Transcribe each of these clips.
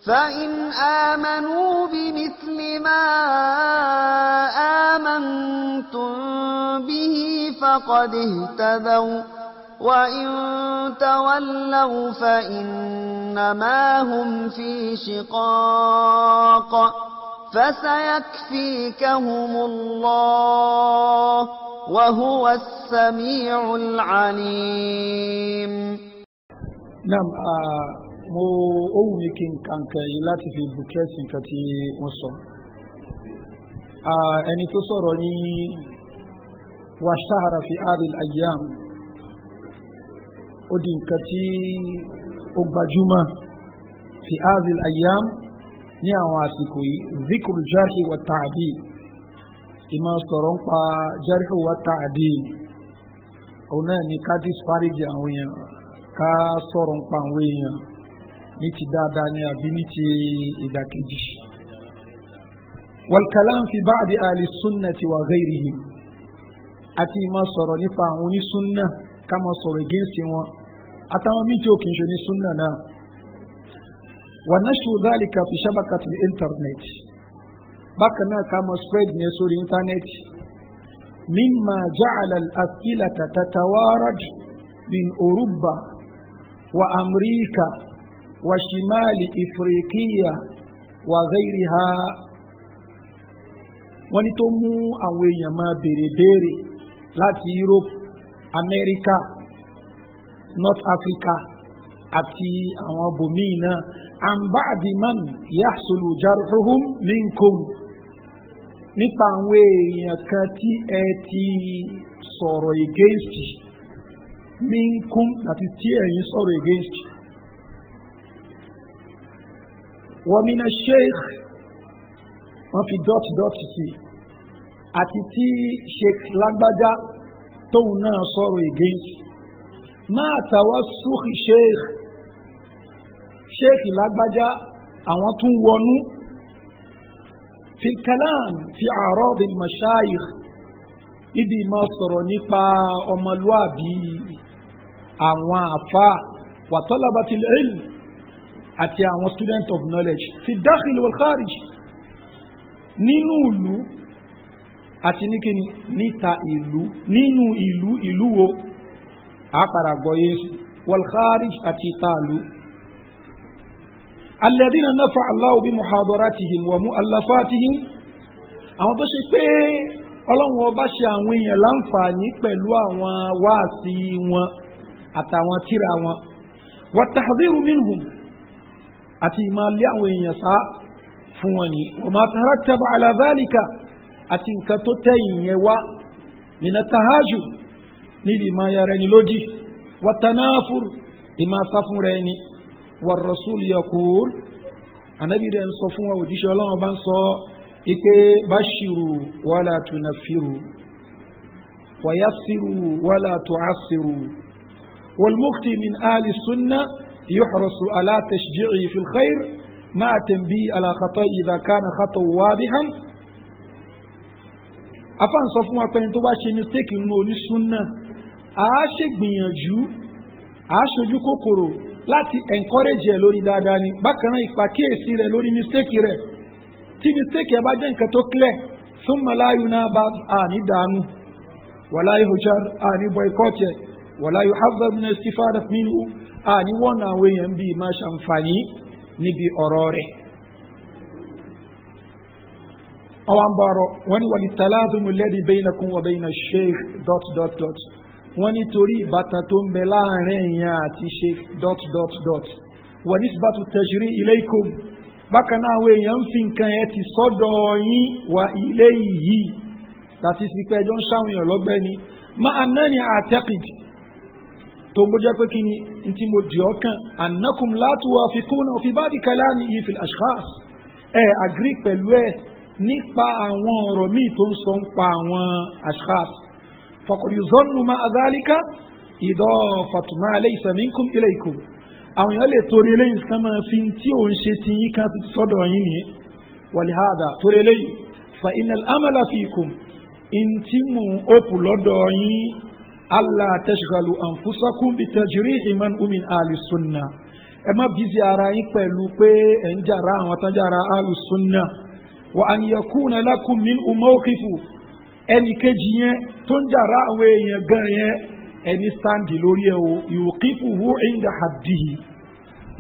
فإن آمنوا بمثل ما آمنتم به فقد اهتدوا وإن تولوا فإنما هم في شقاق فسيكفيكهم الله وهو السميع العليم. نعم mo ohun mi kí n kànkà yìí láti fi bùkẹ́sì nǹkan tí wọ́n sọ. ẹni tó sọ̀rọ̀ ní wàṣáhara fi adil ayyam ó di nǹkan tí ó gbajúmọ̀ fi adil ayyam ní àwọn àsìkò yìí zikru jarhi wa ta'dil ìmọ̀ sọ̀rọ̀ ń pa jarhi wa ta'dil òun náà ni ká disparage àwọn èèyàn ká sọ̀rọ̀ ń pa àwọn èèyàn ní ti dáadáa ní àbí ní ti ìdàkejì. والكلام في بعض أهل السنة وغيرهم àti ìmọ̀ sọ̀rọ̀ nípa àwọn onísúnnà ká máa sọ̀rọ̀ against wọn àtàwọn míì tí ó kì í ṣe onísúnnà náà. ونشر ذلك في شبكة الإنترنت bákan náà ká máa spread ní sórí íńtánẹ́ẹ̀tì. مما جعل الأسئلة تتوارد من أوروبا وأمريكا وشمال إفريقيا وغيرها wọ́n ní tó mú àwọn èèyàn máa béèrè láti Europe, America, North Africa àti àwọn bòmíì náà an ba'di man yahsulu jarhuhum minkum nípa àwọn èèyàn kan tí ẹ ti sọ̀rọ̀ against minkum àti tí ẹ̀yin sọ̀rọ̀ against. wa min ash-shaykh wọ́n fi dọ́tì sí àti tí sheikh lágbájá tóun náà sọ̀rọ̀ against máa tawassukhi sheikh lágbájá àwọn tún wọnú fi kalam fi a'rad al-mashayikh ibi máa sọ̀rọ̀ nípa ọmọlúwàbí àwọn àfà wa talabatil ilm àti àwọn student of knowledge fi dakhil wal kharij nínú ìlú àti níkíni níta ìlú nínú ìlú wo àpàrà gbọ́yé wal kharij àti ìtàlú. alladhina nafa'a Allahu bi muhadaratihim wa mu'allafatihim àwọn tó ṣe pé ọlọ́run ọba ṣe àwọn èèyàn láǹfààní pẹ̀lú àwọn wáàsí wọn àtàwọn tírà wọn wa tahdhiru minhum àti ìmọ̀lẹ́ àwọn èèyàn sá fún wọn ni wa ma tarattaba ala dhalika àti nǹkan tó tẹ̀yìn yẹn wá mina tahajur níbi ìmọ̀ yàrá ẹni lójì wa tanafur ìmọ̀ sá fún rẹ ni wa rasul yaqul anabi rẹ̀ ń sọ fún wa òjíṣẹ́ ọlọ́run bá ń sọ ike bashiru wala tunafiru wa yassiru wala tu'assiru wal mufti min ahli sunnah يحرص على تشجيعه في الخير مع تنبيه على خطأ إذا كان خطأ واضحا afan sọ fún wa pé tó bá ṣe mistake nínú onísúnnà a ṣe gbìyànjú a ṣojú kòkòrò láti encourage ẹ lórí dáadáa ni bákan náà ìpàkíyèsí rẹ lórí mistake rẹ tí mistake ẹ bá jẹ́ nǹkan tó clear thumma la yunaba àní dànù wala yuhjar àní boycott ẹ wala yuhadhar min istifada minhu àní wọ́n àwọn èèyàn bíi máa ṣàǹfààní níbi ọ̀rọ̀ rẹ̀. àwọn bọ̀rọ̀ wọ́n ní wal-talāzumu alladhī baynakum wa bayna ash-shaykh ... wọ́n ní torí ìbátan tó ń bẹ láàrin èèyàn àti sheikh ... wa nisbatu tajrī' ilaykum bákan náà àwọn èèyàn ń fi nǹkan ẹ ti sọ́dọ̀ yín wa ilayhi láti fi pé ẹjọ́ ń ṣàwọn èèyàn lọ́gbẹ́ ni ma annani a'taqid tó ń bójá pé kí ni tí mo di ọkàn annakum la tuwafiquna fi ba'di kalamihi fil ashkhas agree pẹ̀lú ẹ nípa àwọn ọ̀rọ̀ míì tó ń sọ ń pa àwọn ashkhas faqad yuzannu ma'a dhalika idafatu ma laysa minkum ilaykum àwọn èèyàn lè torí eléyìí kan máa fi tí òun ṣe ti yín kan ti sọ́dọ̀ yín ni walihada torí eléyìí fa innal amala fikum in tí mò ń òpù lọ́dọ̀ yín alla tashghalu anfusakum bi tajrihi man min ahli sunnah ẹ má bízi ara yín pẹ̀lú pé ẹ̀ ń jàrá àwọn tán jàrá alùsùnà wa an yakuna lakum min mawqifu ẹnì kejì yẹn tó ń jàrá àwọn èèyàn gan yẹn ẹni sáǹdì lórí ẹ̀ o yuqifuhu inda haddihi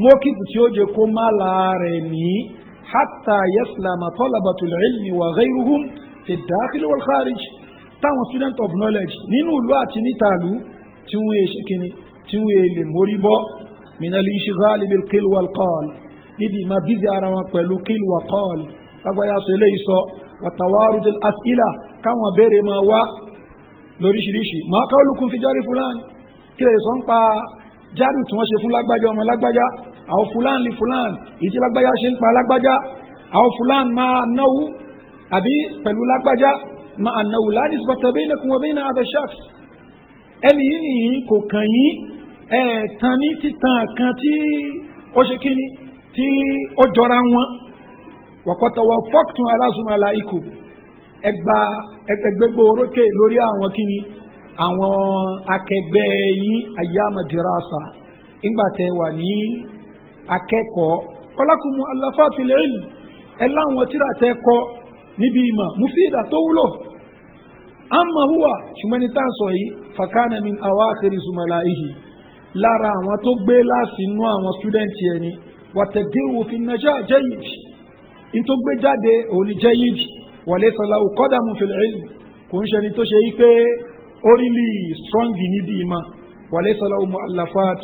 mawqifu tí ó jẹ́ kó má láàrẹ̀ ní hatta yaslama talabatul ilmi wa ghayruhum fi ad-dakhil wal kharij táwọn student of knowledge nínú ìlú àti nítàlú tí wọ́n yẹ ṣe kíni tí wọ́n yẹ lè mórí bọ́ min al-ishghal bil qil wal qal níbi ìmọ̀ bízi ara wọn pẹ̀lú qil wa qal lágbàáyà sọ eléyìí sọ wa tawarud al-as'ila káwọn béèrè máa wá lóríṣiríṣi ma qawlukum fi jari fulan kí lè sọ ń pa járù tí wọ́n ṣe fún lágbájá ọmọ lágbájá àwọn fulan li fulan ìdí lágbájá ṣe ń pa lágbájá àwọn fulan máa náwó àbí pẹ̀lú lágbájá ma annahu la nisbata bainakum wa bain hadha ash-shakhs ẹni yìí nìyí kò kàn yín ẹ̀ẹ̀tàn ní títàn kan tí ó ṣe kíni tí ó jọra wọn wa qad tawaffaqtum ala zumala'ikum ẹgbẹ́gbẹ́ orókè lórí àwọn kíni àwọn akẹgbẹ́ yín ayyama dirasa ìgbàtẹ̀ wà ní akẹ́kọ̀ọ́ walakum mu'allafatil ilm ẹ láwọn tíra tẹ́ kọ́ níbi ìmọ̀ mufida tó wúlò amma huwa ṣùgbọ́n ní tán sọ yìí fakana min awakhiri zumala'ihi lára àwọn tó gbé láti inú àwọn student ẹni wàtẹ̀dẹ́wò fi nàjà jayyid in tó gbé jáde òní jayyid wa laysa lahu qadamun fil ilm kò ń ṣe ni tó ṣe yí pé orílì strong níbi ìmọ̀ wa laysa lahu mu'allafat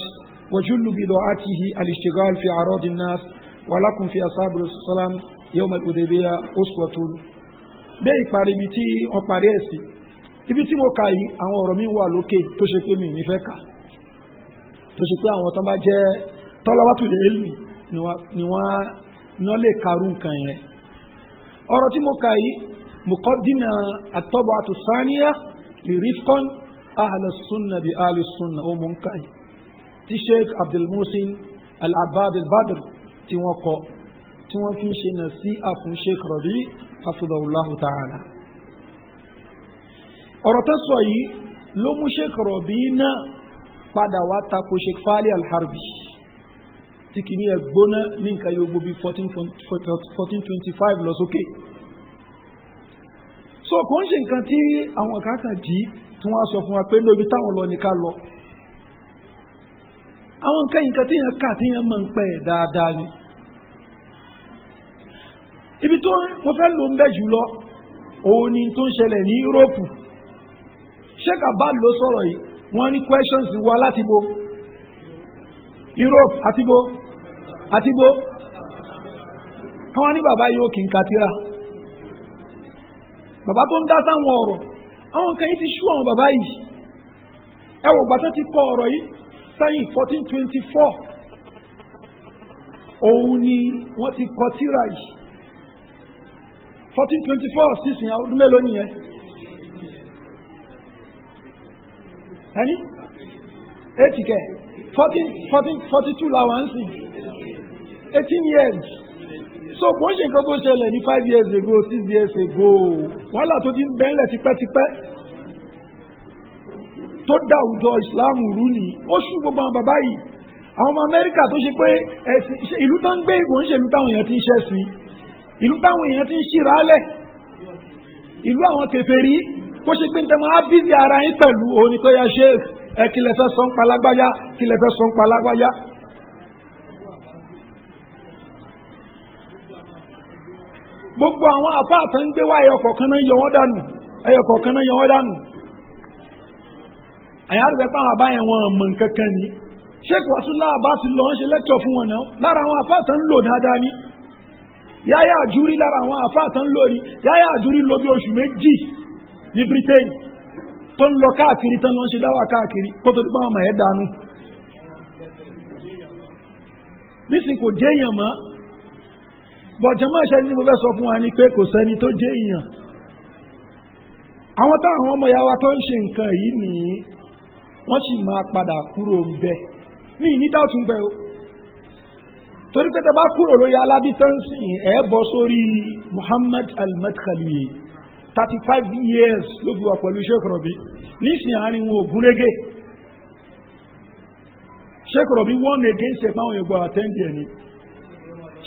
wa jullu bida'atihi al-ishtighal fi a'rad an-nas wa lakum fi ashabi salam yawm al-Hudaybiyah uswatun bẹ́ẹ̀ ìparí ibi tí wọ́n parí ẹ̀ sí ibi tí mo kà yìí àwọn ọ̀rọ̀ mi wà lókè tó ṣe pé mi nífẹ̀ẹ́ kà tó ṣe pé àwọn tó bá jẹ́ talabatul ilmi ni wọ́n lè karú nǹkan yẹn ọ̀rọ̀ tí mo kà yìí muqaddima at-tab'atu thaniya li rifqan ahli as-sunnah bi ahli as-sunnah ó mú ń kà yìí tí Sheikh Abdul Muhsin Al-Abbad Al-Badr tí wọ́n kọ tí wọ́n fi ń ṣe nasiha fún Sheikh Rabi hafidhahullahu ta'ala ọ̀rọ̀ tó sọ yìí ló mú Sheikh Rabi náà padà wá tako Sheikh Fali Al-Harbi tí kìíní ẹ̀ gbóná ní nǹkan yóò gbó bí 1425 lọ sókè so kò ń ṣe nǹkan tí àwọn kankan jí tí wọ́n sọ fún wa pé lóbi táwọn lọ ní ká lọ àwọn nǹkan tí yẹn kà tí yẹn mọ̀ ń pẹ́ dáadáa ni ibi tó wọ́n fẹ́ lò ń bẹ́ jùlọ òun ni tó ń ṣẹlẹ̀ ní Europe Sheikh Abbad ló sọ̀rọ̀ yìí wọ́n ní questions wá láti bo Europe àti bo káwọn ní bàbá yóò kí n kàtírà bàbá tó ń dá sáwọn ọ̀rọ̀ àwọn nǹkan yìí ti ṣú àwọn bàbá yìí ẹ wò gbàtọ́ ti kọ ọ̀rọ̀ yìí sẹ́yìn 1424 òun ni wọ́n ti kọ tírà yìí 1424 sísìn ọdún mélòó nìyẹn ẹni 80 kẹ 42 làwọn ń sìn 18 years so kò ń ṣe nǹkan tó ṣẹlẹ̀ ní 5 years ago 6 years ago wàhálà tó ti ń bẹ́ẹ̀lẹ̀ tipẹ́tipẹ́ tó dá àwùjọ ìsìláàmù rú ni ó ṣú gbogbo àwọn bàbá yìí àwọn ọmọ Amẹ́ríkà tó ṣe pé ìlú tó ń gbé ìbò ń ṣe ìlú táwọn èèyàn ti ń ṣẹ̀sìn ìlú táwọn èèyàn ti ń ṣíra lẹ̀ ìlú àwọn kèfèrí kó ṣe pé ń tẹ́mọ̀ á bízi ara yín pẹ̀lú òní tó yá ṣe ẹ kí lẹ fẹ́ sọ ń pa lágbájá kí lẹ fẹ́ sọ ń pa lágbájá. gbogbo àwọn àfáà ń gbé wá ẹyọ kọ̀ọ̀kan náà yọ wọ́n dànù àyà rẹ̀ pàwọn àbáyẹn wọn mọ̀ nǹkan kan ní Sheikh Rasulullah Abbas lọ ń ṣe lẹ́kṣọ̀ fún wọn náà lára àwọn àfáà ń lò dáadáa ní Yahya Ajuri lára àwọn àfáà ń lò ní Yahya Ajuri lò bí oṣù méjì ní Britain tó ń lọ káàkiri tán lọ ń ṣe dáwà káàkiri kó tó dípá ọmọ ẹ̀ dànù nísìn kò jẹ́ èèyàn mọ́ bọ̀jẹ̀mọ́ ìṣẹ́ ní mo fẹ́ sọ fún wa ní pé kò sẹ́ni tó jẹ́ èèyàn àwọn táwọn ọmọ ìyá wa tó ń ṣe nǹkan yìí nìyí wọ́n sì máa padà kúrò ń bẹ ní ìnídàtún bẹ o torí pé tẹ́ bá kúrò lórí alábítánsì ẹ̀ bọ́ sórí Muhammad al-Madkhali 35 years ló fi wà pẹ̀lú Sheikh Rabi nísìnyí àárín wọn ògún régé Sheikh Rabi warn against ẹ̀ máwọn ègbò àtẹ́ǹdì ẹ̀ ni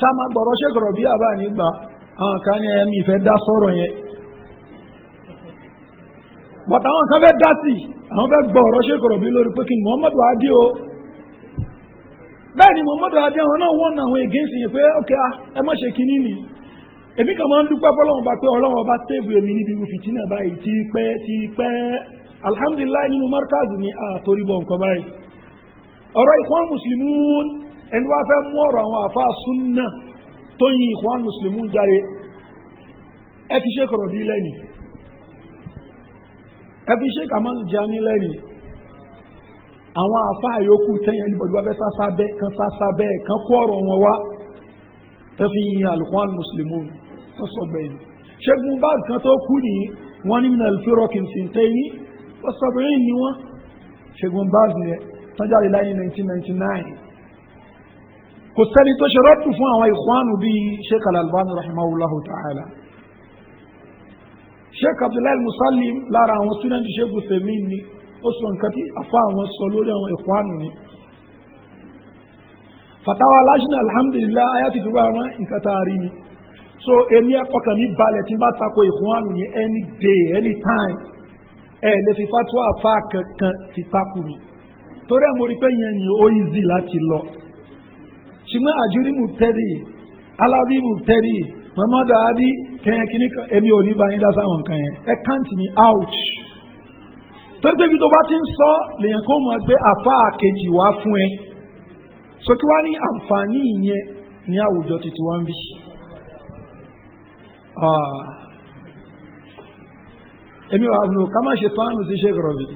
ṣáàmà gbọ̀rọ̀ Sheikh Rabi àbá nígbà àwọn kan ní ẹ̀mí ìfẹ́ dá sọ̀rọ̀ yẹn but àwọn kan fẹ́ dá sí àwọn fẹ́ gbọ̀rọ̀ Sheikh Rabi lórí pé kí ni Muhammadu Hadi o bẹ́ẹ̀ ni Muhammadu Hadi àwọn náà wọ́n àwọn against yẹn pé ok ẹ má ṣe kíní ni èmi kan máa ń dúpẹ́ fọlọ́wọ́n bá pé ọlọ́wọ́n bá tẹ́bù èmi níbi fìtínà báyìí ti pẹ́ alhamdulilayi nínú markaz ni àtòrí bọ̀ nǹkan báyìí ọ̀rọ̀ Ikhwan Muslimun ẹni wá fẹ́ mú ọ̀rọ̀ àwọn àfáà súnnà tó yin Ikhwan Muslimun járe ẹ fi Sheikh Rabi lẹ́ni ẹ fi Sheikh Amal Jami lẹ́ni àwọn àfáà yòókù tẹ́yìn ẹni bọ̀dú wá fẹ́ sásábẹ́ kan kó ọ̀rọ̀ wọn wá ẹ fi yin Ikhwan Muslimun sọ́sọ́gbẹ̀yìn Sheikh Mubaz kan tó kú ní wọ́n ní minal firaqi sintaini sọ́sọ́gbẹ̀yìn ni wọ́n Sheikh Mubaz ni ẹ tọ́jáde láyé 1999 kò sẹ́ni tó ṣe rọ́pù fún àwọn Ikhwanu bíi Sheikh Al-Albani rahimahullahu ta'ala Sheikh Abdullahi Musallim lára àwọn student Sheikh Uthaymeen ni ó sọ nǹkan tí afá àwọn sọ lórí àwọn Ikhwanu ni fatawa lajna alhamdulillah ayati tó bá wọn nǹkan tá a rí ni so èmi ọkàn mi balẹ̀ tí n bá tako Ikhwanu ni any day any time lè fi fatwa afá kankan ti takù mi torí ẹ̀ mo rí pé yẹn ni ó easy láti lọ ṣùgbọ́n àjúrí mubtadi alábí mubtadi Muhammadu Hadi kẹ́yìn kìíní kan èmi ò ní bá yín dá sáwọn nǹkan yẹn ẹ káǹtì ní ouch tó gbé bí tó bá ti ń sọ lèyàn kó mọ̀ pé àfa àkejì wá fún ẹ so kí wá ní àǹfààní ìyẹn ní àwùjọ títí wá ń bí èmi wà nù ká má ṣe fáànù sí Sheikh Rabi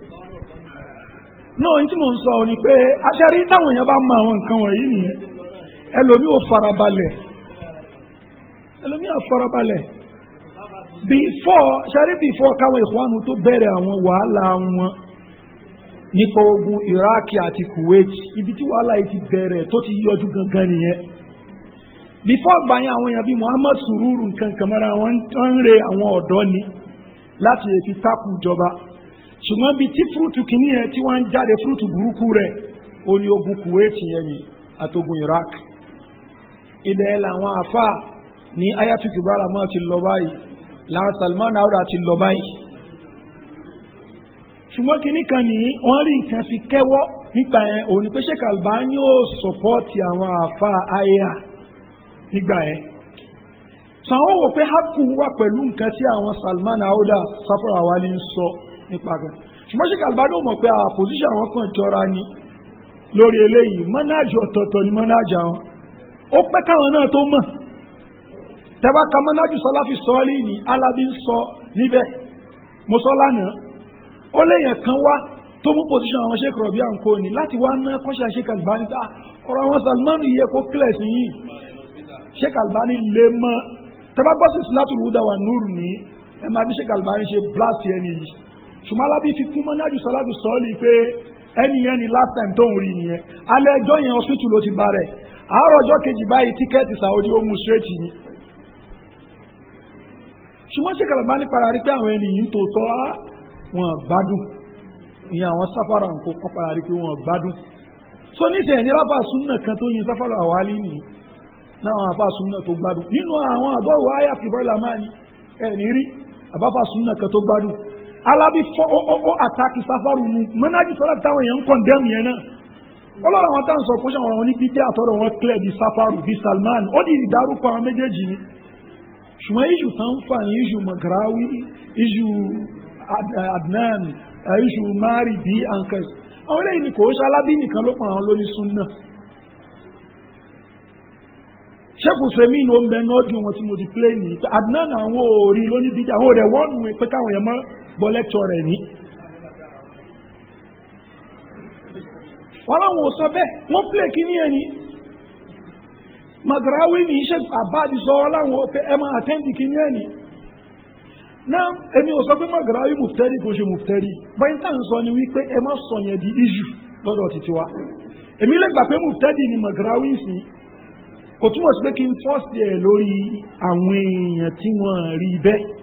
náà ní tí mò ń sọ ni pé aṣáárí táwọn èèyàn bá mọ àwọn nǹkan wọ̀nyí nìyẹn ẹlòmí ò farabalẹ̀ before káwọn Ikhwanu tó bẹ̀rẹ̀ àwọn wàhálà wọn nípa ogun Iraq àti Kuwait ibi tí wàhálà yìí ti bẹ̀rẹ̀ tó ti yọjú gangan nìyẹn before gbàyàn àwọn èèyàn bíi Muhammad Sururu nǹkan kàmárà wọn ń re àwọn ọ̀dọ́ ni láti lè fi tákù ìjọba ṣùgbọ́n bíi tí fúrúùtù kìíní yẹn tí wọ́n ń jáde fúrúùtù burúkú rẹ̀ ó ní ogun Kuwait yẹn ni àtogun Iraq ilẹ̀ làwọn àfà ní Ayatul Kibara máa ti lọ báyìí làwọn Salman Auda ti lọ báyìí ṣùgbọ́n kìíní kan ní wọ́n rí nǹkan fi kẹ́wọ́ nígbà yẹn òun ni pé Sheikh Albani ó sọ̀pọ́ọ̀tì àwọn àfà àyà nígbà yẹn sàwọn wò pé hákù wà pẹ̀lú nǹkan tí àwọn Salman Auda Safar Awali ń sọ nípa gan ṣùgbọ́n Sheikh Albani ò mọ̀ pé àpòsíṣàn àwọn kan jọra ni lórí eléyìí mọ́nájì ọ̀tọ̀ọ̀tọ̀ ni mọ́nájì àwọn ó pẹ́ káwọn náà tó mọ̀ tẹ́wá ka mọ́nájì Salafi sọ́ọ́lì ní Alábí ń sọ níbẹ̀ mo sọ lánàá ó léèyàn kan wá tó mú pòsíṣàn àwọn Sheikh Rabi àǹkó ni láti wá ná kọ́ṣà Sheikh Albani ta ọ̀rọ̀ àwọn Salman yẹ kó kílẹ̀ sí yìí Sheikh Albani lè mọ́ tẹ́wá gbọ́ sí Silatul Huda wa Nur ní ẹ máa bí Sheikh Albani ṣe blast ẹni yìí ṣùgbọ́n Alábí fi kún mọ́nájì Salafi sọ́ọ́lì pé ẹni yẹn ni last time tó ń rí nìyẹn alẹ́ ẹjọ́ yẹn hospital ló ti bá rẹ̀ àárọ̀ ọjọ́ kejì báyìí tíkẹ́ẹ̀tì Saudi ó mú straight ni ṣùgbọ́n Sheikh Albani para rí pé àwọn ènìyàn tó tọ́ wọn gbádùn ìyẹn àwọn Safara nǹkan kan para rí pé wọn gbádùn so níṣẹ́ ní rábà súnà kan tó yin Safara Awali nìyí náà àwọn àbá súnà tó gbádùn nínú àwọn àbọ̀wọ̀ àyà fìbọ́lá máa ní ẹ̀ní rí àbáfà súnà kan tó gbádùn Alábí fọ́ ó àtàkì Safaru mu mọ́nájì sọ́lá táwọn èèyàn ń kọ̀ndẹ́mù yẹn náà ọlọ́run àwọn táwọn sọ fún ṣàwọn oníbídé àtọ́rọ̀ wọn clear bíi Safaru bíi Salman ó di ìdárúkọ àwọn méjèèjì ni ṣùgbọ́n iṣu tán fà ní iṣu Maghrawi iṣu Adnan iṣu Mari bíi Ankes àwọn eléyìí ni kò ó ṣe Alábí nìkan ló pa àwọn lóní súnà Sheikh Uthaymeen ló ń bẹ nọ́ọ̀dù wọn tí mo ti play ní Adnan àwọn òòrí lóníbídé àwọn òòrẹ̀ wọ́n nù pé káwọn yẹn mọ́ gbọ́ lẹ́kṣọ̀ rẹ̀ ní. wọ́n láwọn ò sọ bẹ́ẹ̀ wọ́n play kíní ẹ̀ ní Maghrawi ní iṣẹ́ àbáàdì sọ wọ́n láwọn ẹ máa àtẹ́ǹdì kíní ẹ̀ ní. náà èmi ò sọ pé Maghrawi muftari kò ṣe muftari báyìí tá à ń sọ ni wípé ẹ má sọ yẹn di issue lọ́dọ̀ títí wa èmi lè gbà pé muftari ni Maghrawi sí kò túmọ̀ sí pé kí n fọ́ọ̀sì ẹ̀ lórí àwọn èèyàn tí wọ́n rí bẹ́ẹ̀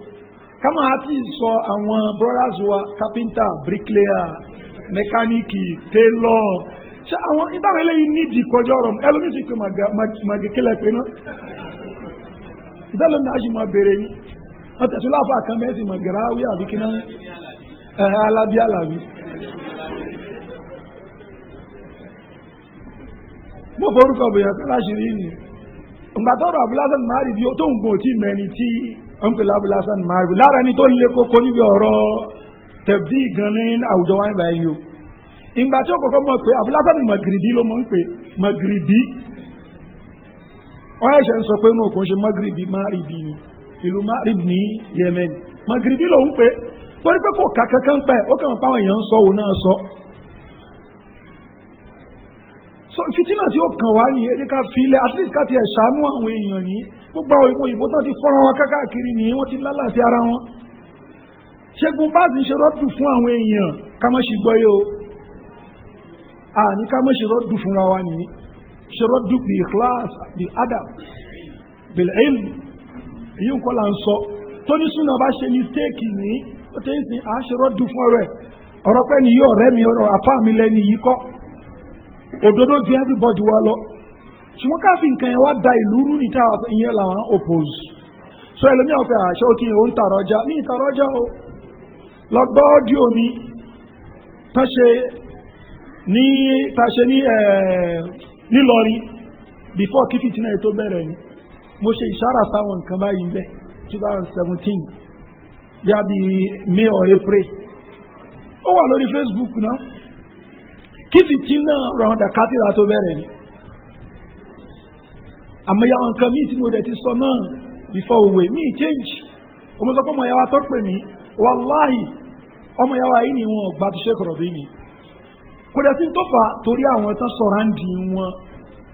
kama àti sọ àwọn brothers wa carpenter bricklayer mẹkáníìkì tailor ṣé àwọn ìbáwọ̀ eléyìí nídìí kọjá ọ̀rọ̀ ẹlòmíì sì pé màgèkélẹ̀ pé náà ìdálómi náà ṣì máa bèrè yín wọ́n tẹ̀sí láfa kan mẹ́sì màgèráwí àbí kí náà alábí alábí. mo forúkọ bòyàn tó láṣìírí ni ìgbà tọrọ abúlásán márì bí tó ń gbọ́n tí mẹ́ni tí ń pè lábúlásán márì lára ẹni tó lé kókó níbi ọ̀rọ̀ tẹ̀bí gan ní àwùjọ wáyé báyìí o ìgbà tí ó kọ́kọ́ mọ̀ pé abúlásán magribi ló mọ̀ ń pè magribi wọ́n ẹ̀ṣẹ̀ ń sọ pé inú òkun ṣe magribi máribi ni ìlú máribi ní Yemen magribi ló ń pè torí pé kò ká kankan pẹ́ ó kàn páwọn èèyàn ń sọ òun náà sọ. so fitina tí ó kàn wá ní ẹni ká filẹ̀ at least ká ti ẹ̀ ṣàánú àwọn èèyàn ní gbogbo àwọn ìwọ̀n ìbò tán ti fọ́nra wọn káàkiri ní wọ́n ti lálàsí ara wọn. ṣẹ́gun bá ti ṣe rọ́dù fún àwọn èèyàn ká má ṣe gbọ́ yóò àní ká má ṣe rọ́dù fúnra wa nìyí ṣe rọ́dù bí ikhlas bí adab bil ilm èyí ń kọ́ là ń sọ tó ní súnà bá ṣe mistake ní ó tẹ́ ń sìn à ṣe rọ́dù fún ọ̀rọ̀ pẹ́ ni yóò rẹ́ mi ọ̀rọ̀ àfá mi lẹ́ni yìí kọ́ òdodo ju everybody wa lọ ṣùgbọ́n káfí nǹkan yẹn wá da ìlú rú níta ìyẹn làwọn oppose so ẹlòmíràn fẹ́ àṣẹ ó ti yẹn ó ń tàrọjà ní ìtàrọjà o lọ́gbọ́ ọ́díò mi tàṣe ní nílọrin before kí fìtínà ètò bẹ̀rẹ̀ ni mo ṣe ìṣára sáwọn nǹkan báyìí ń bẹ 2017 bí a bí May or April ó wà lórí Facebook náà kí fìtínà rọ̀ǹdà kátìrà tó bẹ̀rẹ̀ ni àmọ́ ya nǹkan míì tí mo dẹ̀ ti sọ náà before òwe míì change ọmọ sọ pé ọmọ yàwá tó pè mí wàláhì ọmọ yàwá yìí ni wọn gbà tó ṣe kọ̀rọ̀ bí mi kò dẹ̀ sí tó fà torí àwọn tán sọ̀rọ̀ ń di wọn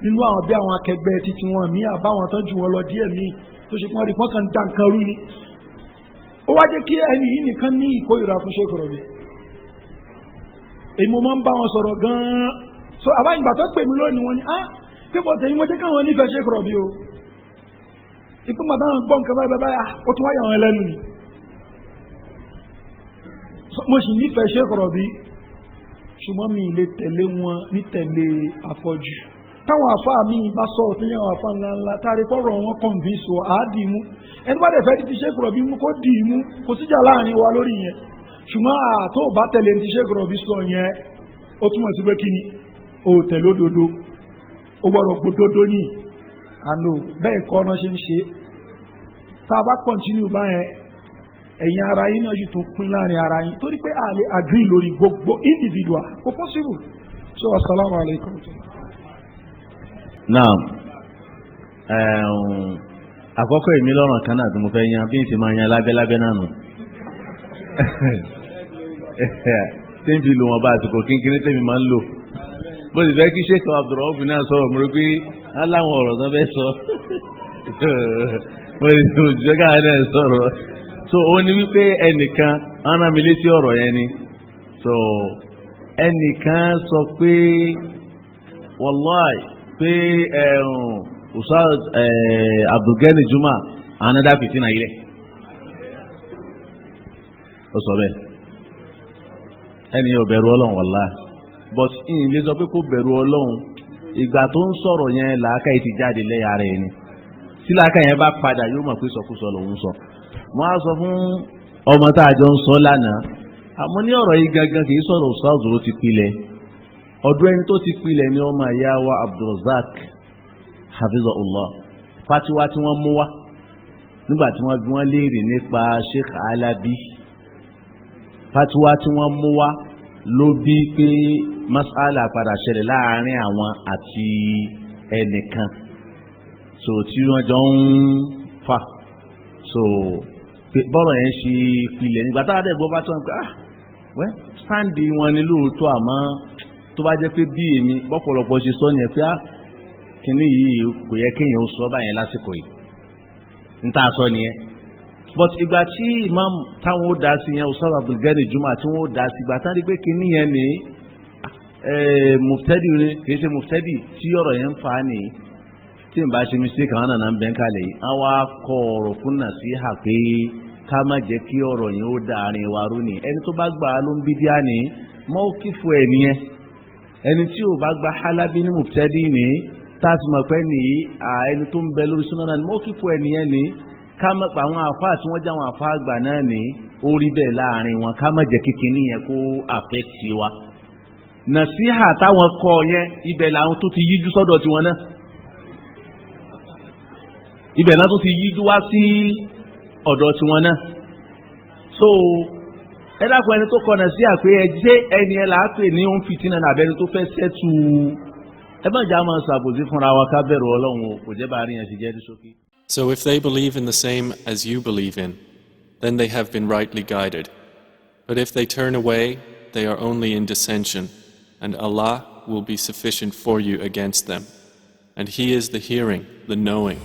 nínú àwọn bí àwọn akẹgbẹ́ títí wọn míì àbáwọn tán jù wọn lọ díẹ̀ míì tó ṣe fún wọn rí wọn kàn dá nǹkan rú ni ó wá jẹ́ kí ẹni yìí nìkan ní ìkórìíra fún ṣe kọ̀rọ̀ bí èyí mo máa ń bá wọn sọ̀rọ̀ gan-an so àbáyé ìgbà tó pè mí lónìí wọn ni pípọ̀ tẹ̀yìn wọ́n jẹ́ káwọn nífẹ̀ẹ́ ṣe kọ̀rọ̀ bí o ìpínpà táwọn gbọ́ nǹkan báyìí ó tún wáyà wọn lẹ́nu ni mo sì nífẹ̀ẹ́ ṣe kọ̀rọ̀ bí ṣùgbọ́n mi lè tẹ̀lé wọn ní tẹ̀lé afọ́jú táwọn afá mi bá sọ̀rọ̀ tó yẹ àwọn afá ńláńlá táàrí pọ̀rọ̀ wọn convince wọ àádì mú ẹni bá dẹ̀ fẹ́ ti ṣe kọ̀rọ̀ bí mú kó dì í mú kò síjà láàrin wa lórí yẹn ṣùgbọ́n àtó bá tẹ̀lé ti ṣe kọ̀rọ̀ bí sọ yẹn ó túmọ̀ sí pé kí ni ó tẹ̀lé òdodo ó gbọ́dọ̀ gbódódó ní àná bẹ́ẹ̀ kọ́ ọ́nà ṣe ń ṣe tá a bá continue báyẹn ẹ̀yin ara yín náà yìí tó pín láàrin ara yín torí pé a lè agree lórí gbogbo individual kò possible so assalamu alaikum. naam àkọ́kọ́ èmi lọ́rùn kan náà tí mo fẹ́ yan bí n ti máa yan lábẹ́lábẹ́ náà nù tí n fi lò wọn bá àsìkò kínkínní tèmi máa ń lò bó ti fẹ́ kí sheikh abdulrahman bin náà sọ̀rọ̀ mo rí pé aláwọn ọ̀rọ̀ tó fẹ́ sọ mo ti tó jẹ́ káwọn náà sọ̀rọ̀ so ó ní wípé ẹnìkan ọ̀nà mi létí ọ̀rọ̀ yẹn ni so ẹnìkan sọ pé wàláì pé Ustaz Abdulgani Juma anada fìtínà ilẹ̀ ó sọ bẹ́ẹ̀ ẹni yóò bẹ̀rù ọlọ́run wàláì but ìyìn lè sọ pé kó bẹ̀rù ọlọ́run ìgbà tó ń sọ̀rọ̀ yẹn làákàyè ti jáde lẹ́yà rẹ̀ ni tí làákàyè yẹn bá padà yóò mọ̀ pé sọkúsọ lòun sọ wọ́n á sọ fún ọmọ tá a jọ ń sọ lánàá àmọ́ ní ọ̀rọ̀ yìí gangan kì í sọ̀rọ̀ Ustaz ló ti pilẹ̀ ọdún ẹni tó ti pilẹ̀ ni ọmọ ìyá wa Abdulrazak hafizahullah fatiwa tí wọ́n mú wá nígbà tí wọ́n bí wọ́n léèrè nípa Sheikh Alabi fatiwa tí wọ́n mú wá ló bí pé masala padà ṣẹlẹ̀ láàrin àwọn àti ẹnìkan so tí wọ́n jọ ń fà so bọ́rọ̀ yẹn ṣe pilẹ̀ nígbà tá a dẹ̀ gbọ́ bá tó ń pẹ́ wẹ́ sáǹdì wọn ni lóòótọ́ àmọ́ tó bá jẹ́ pé bí èmi bọ́pọ̀lọpọ̀ ṣe sọ yẹn pé kínní yìí kò yẹ kéèyàn ó sọ báyẹn lásìkò yìí ń tà sọ nìyẹn but ìgbà tí imam táwọn ó dá sí yẹn Ustaz Abdulgani Juma tí wọ́n ó dá sí ìgbà táwọn rí pé kínní yẹn ní muftadi ni kìí ṣe muftadi tí ọ̀rọ̀ yẹn ń fa nìyí tí n bá ṣe mistake àwọn nàná ń bẹ́ ń kalẹ̀ yìí àwọn akọ ọ̀rọ̀ fún nàṣíhà pé ká má jẹ́ kí ọ̀rọ̀ yẹn ó da àárín wa rú ni ẹni tó bá gbà á ló ń bí díà ní mọ́ọ́kìfù ẹ̀ nìyẹn ẹni tí ò bá gba halabi ní mubtadi ní táàtì mọ̀ pé ní ẹni tó ń bẹ lórí súnà náà ni mọ́ kíkọ́ ẹnìyẹn ní ká mọ̀ pé àwọn àfa tí wọ́n jẹ́ àwọn àfa àgbà náà ní ó rí bẹ́ẹ̀ láàrin wọn ká má jẹ́ kékeré yẹn kó affect wa. nàṣíhà táwọn kọ yẹn ibẹ̀ làwọn tó ti yíjú sọ́dọ̀ tiwọn náà ibẹ̀ náà tó ti yíjú wá sí ọ̀dọ̀ tiwọn náà. so ẹ dákun ẹni tó kọ nàṣíhà pé ẹ jẹ́ ẹni ẹ là á pè ní òun fìtínà nàbẹ́ni tó fẹ́ sẹ́tù ẹ má jà máa ṣàbòsí fúnra wa ká bẹ̀rù Ọlọ́run kò jẹ́ bá a rí yẹn sì jẹ́ ní ṣókí. So if they believe in the same as you believe in, then they have been rightly guided. But if they turn away, they are only in dissension, and Allah will be sufficient for you against them. And He is the hearing, the knowing.